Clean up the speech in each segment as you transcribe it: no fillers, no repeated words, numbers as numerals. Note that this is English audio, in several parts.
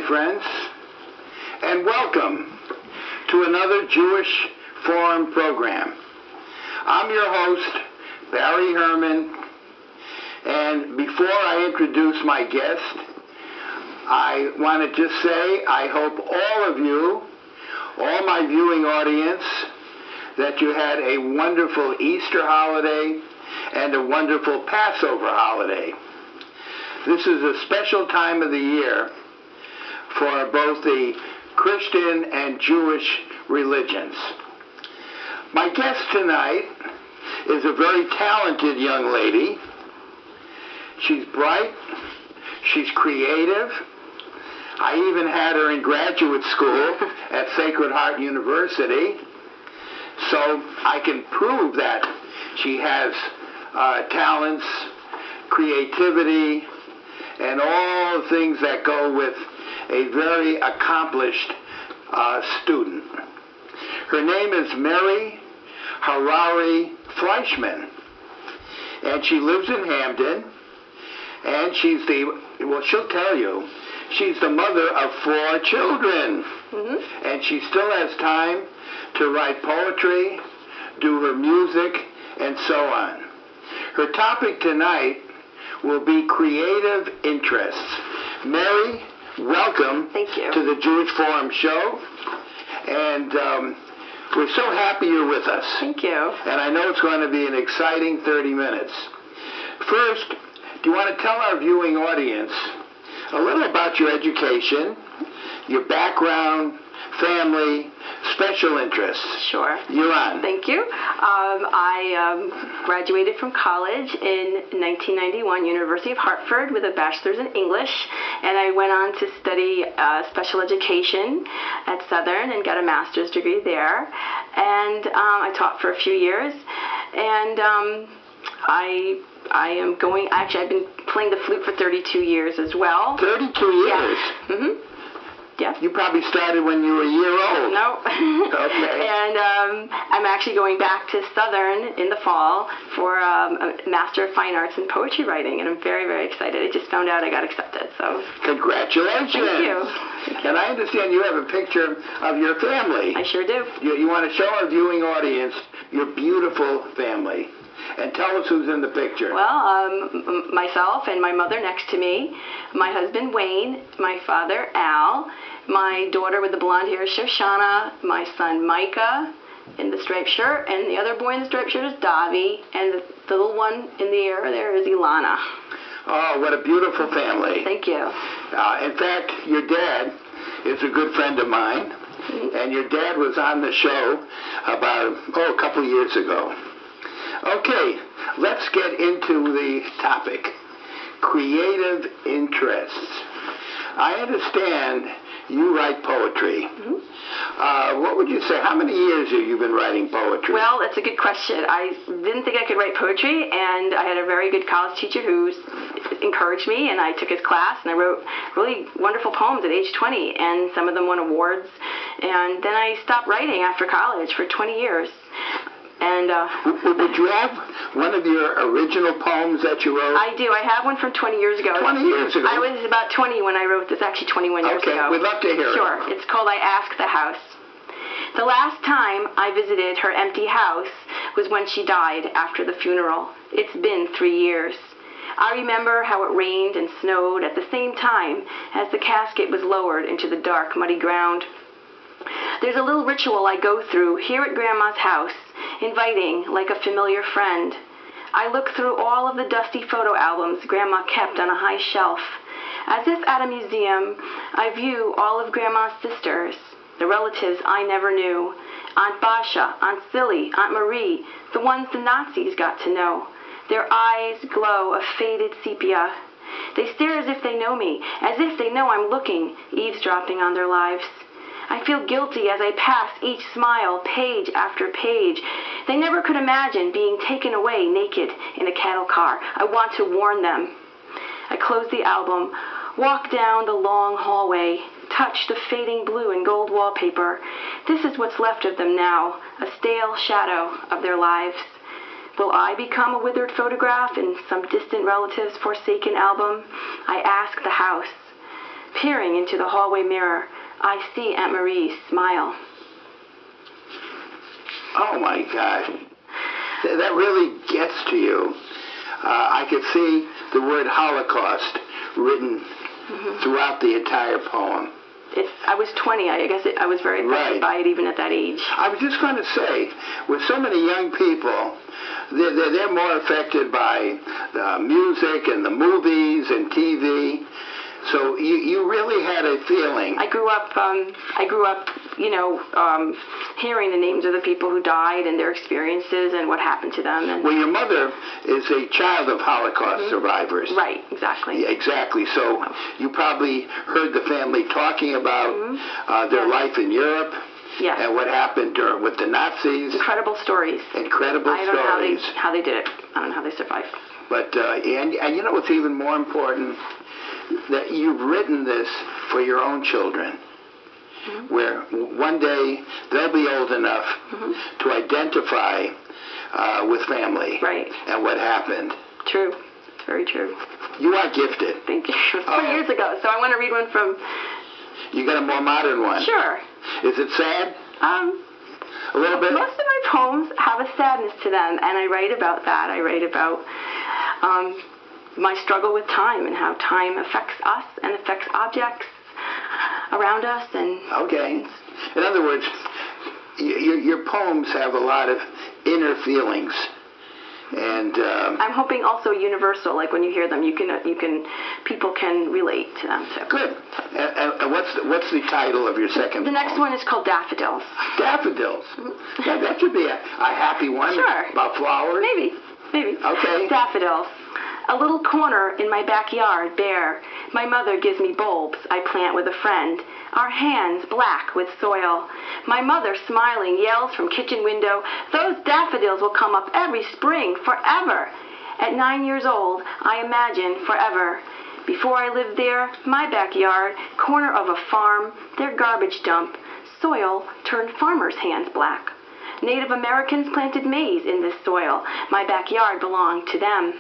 friends, and welcome to another Jewish Forum program. I'm your host, Meri Herman, and before I introduce my guest, I want to just say I hope all of you, all my viewing audience, that you had a wonderful Easter holiday and a wonderful Passover holiday. This is a special time of the year for both the Christian and Jewish religions. My guest tonight is a very talented young lady. She's bright, she's creative. I even had her in graduate school at Sacred Heart University, so I can prove that she has talents, creativity, and all the things that go with a very accomplished student. Her name is Meri Harary Fleischman, and she lives in Hamden, and she'll tell you, she's the mother of 4 children, and she still has time to write poetry, do her music, and so on. Her topic tonight will be creative interests. Meri, welcome. Thank you. To the Jewish Forum show, and we're so happy you're with us. Thank you. And I know it's going to be an exciting 30 minutes. First, do you want to tell our viewing audience a little about your education, your background, family, special interests? Sure. You're on. Thank you. I graduated from college in 1991, University of Hartford, with a bachelor's in English, and I went on to study special education at Southern and got a master's degree there. And I taught for a few years, and I've been playing the flute for 32 years as well. 32 years? Yeah. Yeah. You probably started when you were a year old. No. Okay. And I'm actually going back to Southern in the fall for a Master of Fine Arts in Poetry Writing, and I'm very, very excited. I just found out I got accepted. So. Congratulations. Thank you. And I understand you have a picture of your family. I sure do. You want to show our viewing audience your beautiful family. And tell us who's in the picture. Well, myself and my mother next to me, my husband Wayne, my father Al, my daughter with the blonde hair Shoshana, my son Micah in the striped shirt, and the other boy in the striped shirt is Davi, and the little one in the air there is Ilana. Oh, what a beautiful family. Thank you. In fact, your dad is a good friend of mine, and your dad was on the show about, a couple years ago. Okay, let's get into the topic, creative interests. I understand you write poetry. What would you say? How many years have you been writing poetry? Well, that's a good question. I didn't think I could write poetry, and I had a very good college teacher who encouraged me, and I took his class, and I wrote really wonderful poems at age 20, and some of them won awards. And then I stopped writing after college for 20 years. And would you have one of your original poems that you wrote? I do. I have one from 20 years ago. 20 years ago? I was about 20 when I wrote this, actually 21 years ago. Okay, we'd love to hear it. Sure. It's called I Ask the House. The last time I visited her empty house was when she died after the funeral. It's been 3 years. I remember how it rained and snowed at the same time as the casket was lowered into the dark, muddy ground. There's a little ritual I go through here at Grandma's house, inviting like a familiar friend. I look through all of the dusty photo albums Grandma kept on a high shelf. As if at a museum, I view all of Grandma's sisters, the relatives I never knew, Aunt Basha, Aunt Silly, Aunt Marie, the ones the Nazis got to know. Their eyes glow a faded sepia. They stare as if they know me, as if they know I'm looking, eavesdropping on their lives. I feel guilty as I pass each smile, page after page. They never could imagine being taken away naked in a cattle car. I want to warn them. I close the album, walk down the long hallway, touch the fading blue and gold wallpaper. This is what's left of them now, a stale shadow of their lives. Will I become a withered photograph in some distant relative's forsaken album? I ask the house. Peering into the hallway mirror, I see Aunt Marie's smile. Oh my God. That really gets to you. I could see the word Holocaust written throughout the entire poem. I was 20. I guess I was very affected by it even at that age. I was just going to say, with so many young people, they're more affected by the music and the movies and TV. So you really had a feeling. I grew up, hearing the names of the people who died and their experiences and what happened to them. And well, your mother is a child of Holocaust survivors. Right, exactly. Yeah, exactly. So you probably heard the family talking about their life in Europe. Yes. And what happened with the Nazis. Incredible stories. Incredible stories. I don't know how they did it. I don't know how they survived. But, and you know what's even more important? That you've written this for your own children, where one day they'll be old enough to identify with family and what happened. True. It's very true. You are gifted. Thank you. 4 years ago, so I want to read one from... You got a more modern one? Sure. Is it sad? A little bit? Most of my poems have a sadness to them, and I write about that. I write about... my struggle with time and how time affects us and affects objects around us. And okay. In other words, your poems have a lot of inner feelings, and I'm hoping also universal. Like when you hear them, people can relate to them too. Good. And what's the title of your second? The next one is called Daffodils. Daffodils. Yeah, that should be a happy one. Sure. About flowers. Maybe. Okay. Daffodils. A little corner in my backyard, bare. My mother gives me bulbs I plant with a friend. Our hands black with soil. My mother, smiling, yells from kitchen window, "Those daffodils will come up every spring, forever." At 9 years old, I imagine forever. Before I lived there, my backyard, corner of a farm, their garbage dump. Soil turned farmers' hands black. Native Americans planted maize in this soil. My backyard belonged to them.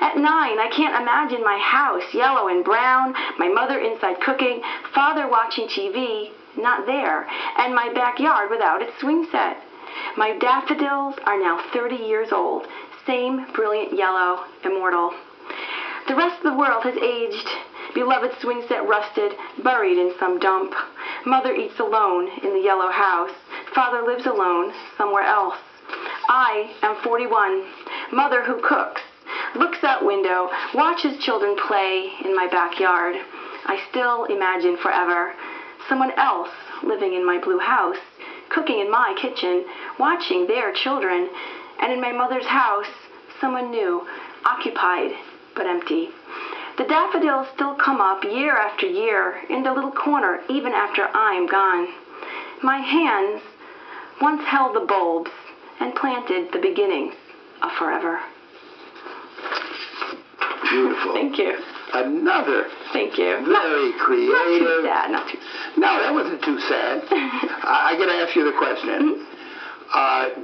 At 9, I can't imagine my house, yellow and brown, my mother inside cooking, father watching TV, not there, and my backyard without its swing set. My daffodils are now 30 years old, same brilliant yellow, immortal. The rest of the world has aged, beloved swing set rusted, buried in some dump. Mother eats alone in the yellow house, father lives alone somewhere else. I am 41, mother who cooks, looks out window, watches children play in my backyard. I still imagine forever someone else living in my blue house, cooking in my kitchen, watching their children, and in my mother's house, someone new, occupied but empty. The daffodils still come up year after year in the little corner even after I'm gone. My hands once held the bulbs and planted the beginnings of forever. Beautiful. Thank you. Another. Thank you. Very creative. Not too sad. No, that wasn't too sad. I got to ask you the question.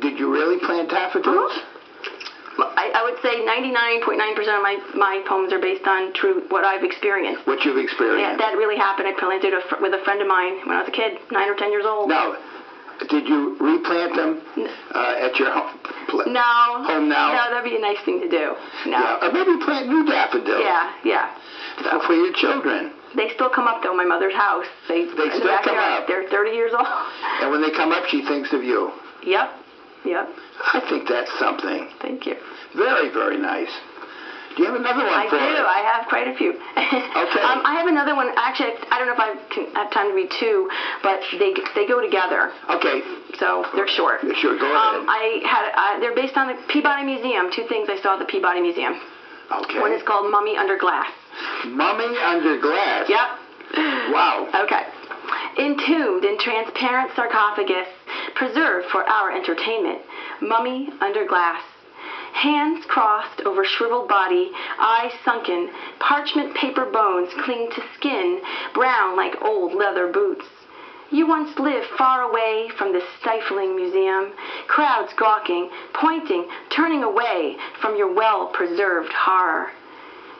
Did you really plant daffodils? I would say 99.9% of my poems are based on what I've experienced. What you've experienced. Yeah, that really happened. I planted with a friend of mine when I was a kid, 9 or 10 years old. Now, did you replant them at your home? No. Home now? No, that'd be a nice thing to do. No. Yeah, or maybe plant new daffodils. Yeah. So, for your children. They still come up, though, in my mother's house. They still come up. They're 30 years old. And when they come up, she thinks of you. Yep. I think that's something. Thank you. Very, very nice. Do you have another one for us? I do. I have quite a few. Okay. I have another one. Actually, I don't know if I can have time to read two, but they go together. Okay. So they're short. Sure, go ahead. They're based on the Peabody Museum. Two things I saw at the Peabody Museum. Okay. One is called Mummy Under Glass. Mummy Under Glass? Yep. Wow. Okay. Entombed in transparent sarcophagus, preserved for our entertainment. Mummy Under Glass. Hands crossed over shriveled body, eyes sunken, parchment paper bones cling to skin, brown like old leather boots. You once lived far away from this stifling museum, crowds gawking, pointing, turning away from your well-preserved horror.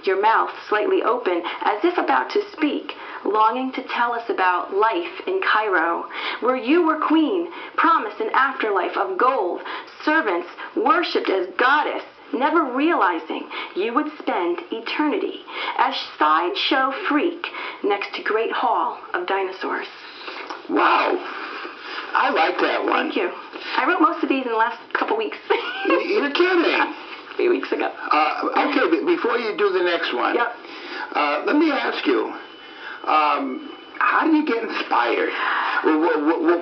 your mouth slightly open, as if about to speak, longing to tell us about life in Cairo, where you were queen, promised an afterlife of gold, servants worshipped as goddess, never realizing you would spend eternity as sideshow freak next to Great Hall of Dinosaurs. Wow. I like that one. Thank you. I wrote most of these in the last couple weeks. You're kidding. A few weeks ago. Okay, but before you do the next one, Yep. Let me ask you, how do you get inspired?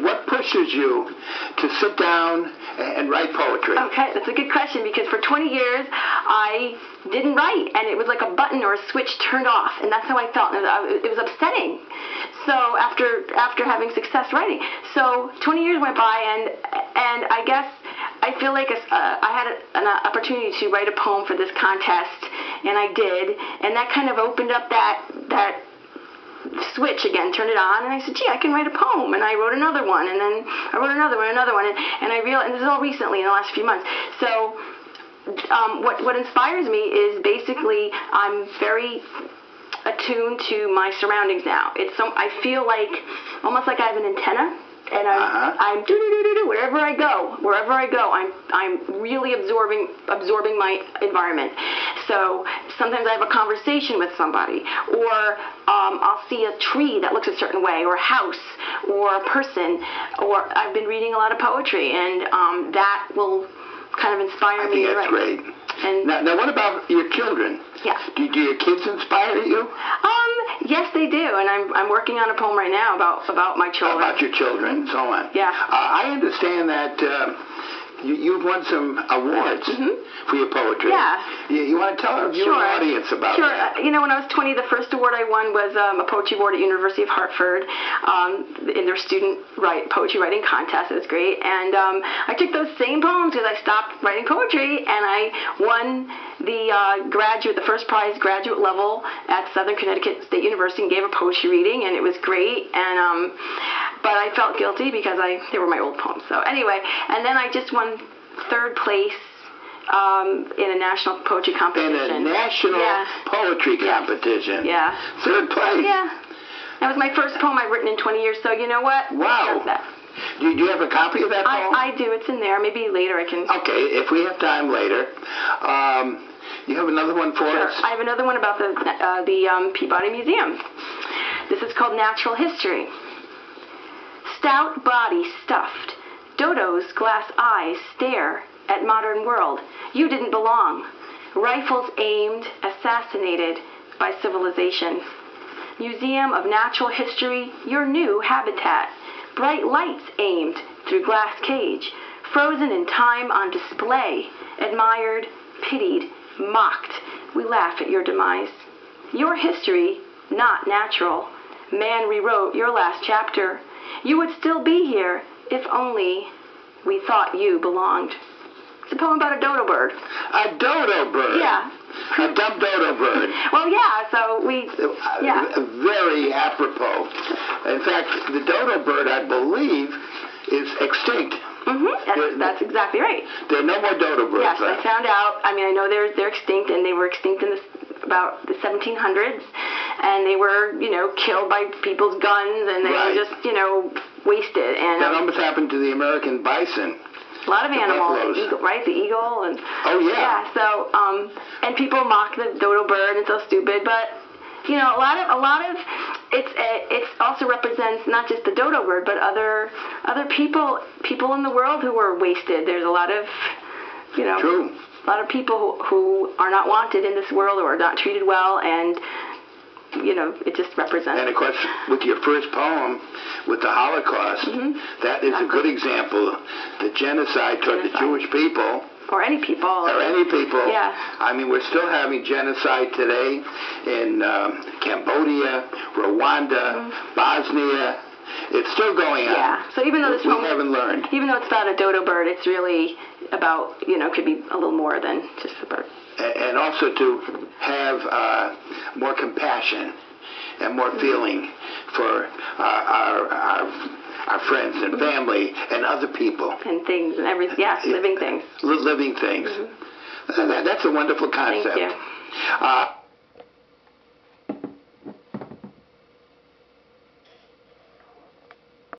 What pushes you to sit down and write poetry? Okay, that's a good question, because for 20 years I didn't write, and it was like a button or a switch turned off, and that's how I felt. It was upsetting. So after having success writing, so 20 years went by, and I guess I feel like I had an opportunity to write a poem for this contest, and I did, and that kind of opened up that switch again, turned it on, and I said, gee, I can write a poem, and I wrote another one, and then I wrote another one, and I realized, and this is all recently in the last few months. So what inspires me is basically I'm very attuned to my surroundings now. I feel like almost like I have an antenna, and I'm do wherever I go. I'm really absorbing my environment. So sometimes I have a conversation with somebody, or I'll see a tree that looks a certain way, or a house, or a person, or I've been reading a lot of poetry, and that will kind of inspire me. I think that's great. And now, what about your children? Yeah. Do your kids inspire you? Yes, they do, and I'm working on a poem right now about my children. About your children, so on. Yeah. I understand that you've won some awards for your poetry. Yeah. You want to tell our viewing audience about that? Sure. When I was 20, the first award I won was a poetry award at University of Hartford in their student poetry writing contest. It was great. And I took those same poems because I stopped writing poetry, and I won the first prize graduate level at Southern Connecticut State University, and gave a poetry reading, and it was great. And but I felt guilty because they were my old poems. So anyway, and then I just won third place in a national poetry competition. In a national poetry competition? Yeah. Third place? Yeah. That was my first poem I've written in 20 years, so you know what? Wow. Do you have a copy of that poem? I do. It's in there. Maybe later I can... Okay, if we have time later. You have another one for us? I have another one about the Peabody Museum. This is called Natural History. Stout body stuffed. Dodo's glass eyes stare at modern world. You didn't belong. Rifles aimed, assassinated by civilization. Museum of Natural History, your new habitat. Bright lights aimed through glass cage. Frozen in time on display. Admired, pitied, mocked. We laugh at your demise. Your history, not natural. Man rewrote your last chapter. You would still be here if only we thought you belonged. It's a poem about a dodo bird. A dodo bird? Yeah. A dumb dodo bird. Well, yeah, so Very apropos. In fact, the dodo bird, I believe, is extinct. That's exactly right. There are no more dodo birds. Yes, I found out. I mean, I know they're extinct, and they were extinct in about the 1700s, and they were, killed by people's guns, and they were just, wasted. And that almost happened to the American bison. A lot of animals, the eagle, right? The eagle, and yeah. So, and people mock the dodo bird, and it's so stupid, but a lot of it also represents not just the dodo bird, but other people in the world who were wasted. There's a lot of True. A lot of people who are not wanted in this world or are not treated well, and it just represents. And of course, with your first poem, with the Holocaust, that is a good example. The genocide toward the Jewish people. Or any people. Or any people. Yeah. I mean, we're still having genocide today in Cambodia, Rwanda, Bosnia. It's still going on. Yeah. So even though this poem, we haven't learned. Even though it's about a dodo bird, it's really about, could be a little more than just a bird. And also to have more compassion and more feeling for our friends and family and other people. And things and everything. Yes, living things. Living things. That's a wonderful concept. Thank you.